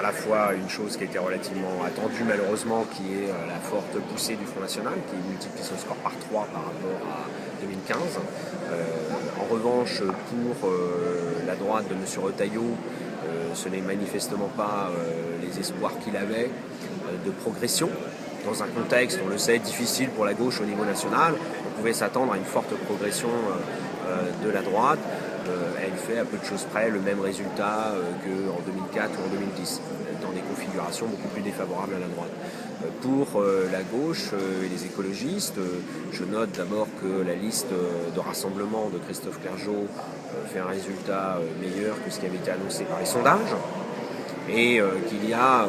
à la fois une chose qui a été relativement attendue malheureusement, qui est la forte poussée du Front National, qui multiplie son score par 3 par rapport à 2015. En revanche, pour la droite de M. Retailleau, ce n'est manifestement pas les espoirs qu'il avait de progression. Dans un contexte, on le sait, difficile pour la gauche au niveau national, on pouvait s'attendre à une forte progression de la droite. Elle fait à peu de choses près le même résultat qu'en 2004 ou en 2010, dans des configurations beaucoup plus défavorables à la droite. Pour la gauche et les écologistes, je note d'abord que la liste de rassemblement de Christophe Clergeau fait un résultat meilleur que ce qui avait été annoncé par les sondages, et qu'il y a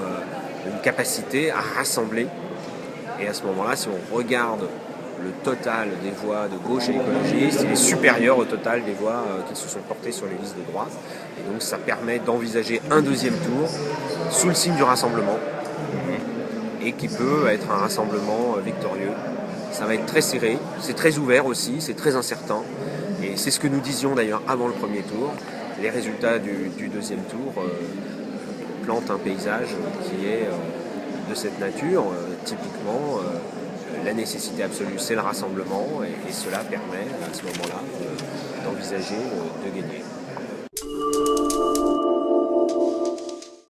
une capacité à rassembler. Et à ce moment-là, si on regarde le total des voix de gauche et écologiste, il est supérieur au total des voix qui se sont portées sur les listes de droite. Et donc ça permet d'envisager un deuxième tour sous le signe du rassemblement, et qui peut être un rassemblement victorieux. Ça va être très serré, c'est très ouvert aussi, c'est très incertain. Et c'est ce que nous disions d'ailleurs avant le premier tour. Les résultats du deuxième tour plantent un paysage qui est de cette nature. Typiquement, la nécessité absolue, c'est le rassemblement, et cela permet à ce moment-là d'envisager de gagner.